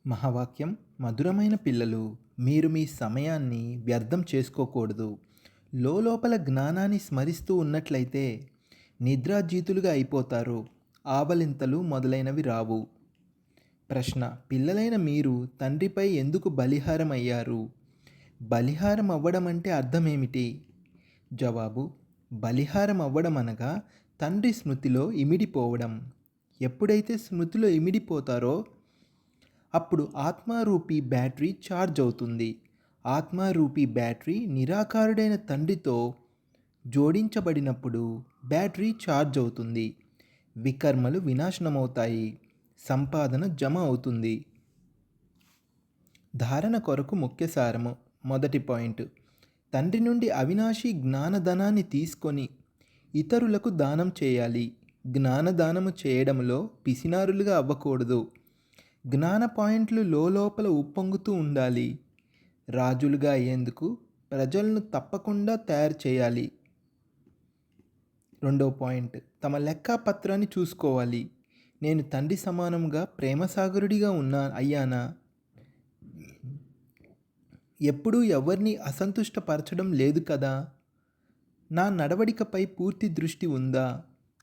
మహావాక్యం. మధురమైన పిల్లలు, మీరు మీ సమయాన్ని వ్యర్థం చేసుకోకూడదు. లోపల జ్ఞానాన్ని స్మరిస్తూ ఉన్నట్లయితే నిద్రాజీతులుగా అయిపోతారు. ఆవలింతలు మొదలైనవి రావు. ప్రశ్న: పిల్లలైన మీరు తండ్రిపై ఎందుకు బలిహారం అయ్యారు? బలిహారం అవ్వడం అంటే అర్థమేమిటి? జవాబు: బలిహారం అవ్వడం అనగా తండ్రి స్మృతిలో ఇమిడిపోవడం. ఎప్పుడైతే స్మృతిలో ఇమిడిపోతారో అప్పుడు ఆత్మారూపీ బ్యాటరీ ఛార్జ్ అవుతుంది. ఆత్మారూపీ బ్యాటరీ నిరాకారుడైన తండ్రితో జోడించబడినప్పుడు బ్యాటరీ ఛార్జ్ అవుతుంది. వికర్మలు వినాశనమవుతాయి. సంపాదన జమ అవుతుంది. ధారణ కొరకు ముఖ్య సారము. మొదటి పాయింట్: తండ్రి నుండి అవినాశి జ్ఞానధనాన్ని తీసుకొని ఇతరులకు దానం చేయాలి. జ్ఞానదానము చేయడంలో పిసినారులుగా అవ్వకూడదు. జ్ఞాన పాయింట్లు లోపల ఉప్పొంగుతూ ఉండాలి. రాజులుగా అయ్యేందుకు ప్రజలను తప్పకుండా తయారు చేయాలి. రెండో పాయింట్: తమ లెక్కపత్రాన్ని చూసుకోవాలి. నేను తండ్రి సమానంగా ప్రేమసాగరుడిగా అయ్యానా? ఎప్పుడూ ఎవరిని అసంతుష్టపరచడం లేదు కదా? నా నడవడికపై పూర్తి దృష్టి ఉందా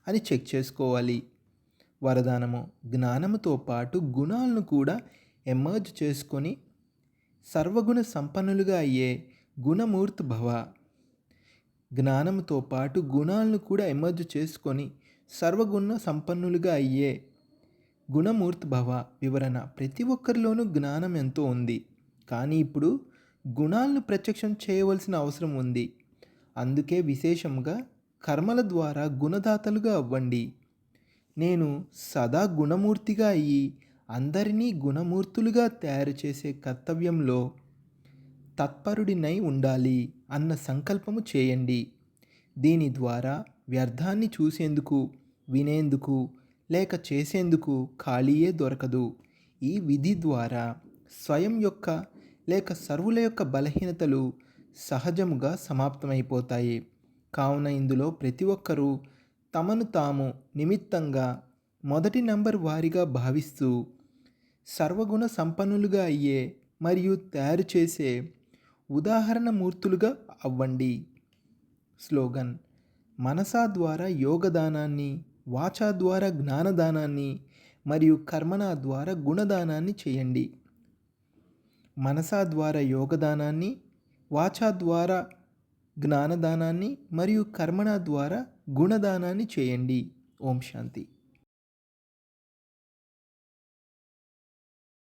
అని చెక్ చేసుకోవాలి. వరదానము: జ్ఞానముతో పాటు గుణాలను కూడా ఎమర్జ్ చేసుకొని సర్వగుణ సంపన్నులుగా అయ్యే గుణమూర్తి భవ. జ్ఞానంతో పాటు గుణాలను కూడా ఎమర్జ్ చేసుకొని సర్వగుణ సంపన్నులుగా అయ్యే గుణమూర్తి భవ. వివరణ: ప్రతి ఒక్కరిలోనూ జ్ఞానం ఎంతో ఉంది, కానీ ఇప్పుడు గుణాలను ప్రత్యక్షం చేయవలసిన అవసరం ఉంది. అందుకే విశేషంగా కర్మల ద్వారా గుణదాతలుగా అవ్వండి. నేను సదా గుణమూర్తిగా అయ్యి అందరినీ గుణమూర్తులుగా తయారు చేసే కర్తవ్యంలో తత్పరుడినై ఉండాలి అన్న సంకల్పము చేయండి. దీని ద్వారా వ్యర్థాన్ని చూసేందుకు, వినేందుకు లేక చేసేందుకు ఖాళీయే దొరకదు. ఈ విధి ద్వారా స్వయం యొక్క లేక సర్వుల యొక్క బలహీనతలు సహజముగా సమాప్తమైపోతాయి. కావున ఇందులో ప్రతి ఒక్కరూ తమను తాము నిమిత్తంగా మొదటి నంబర్ వారిగా భావిస్తూ సర్వగుణ సంపన్నులుగా అయ్యే మరియు తయారు చేసే ఉదాహరణ మూర్తులుగా అవ్వండి. స్లోగన్: మనసా ద్వారా యోగదానాన్ని, వాచా ద్వారా జ్ఞానదానాన్ని మరియు కర్మణ ద్వారా గుణదానాన్ని చేయండి. మనసా ద్వారా యోగదానాన్ని, వాచా ద్వారా జ్ఞానదానాన్ని మరియు కర్మణ ద్వారా గుణదానాన్ని చేయండి. ఓం శాంతి.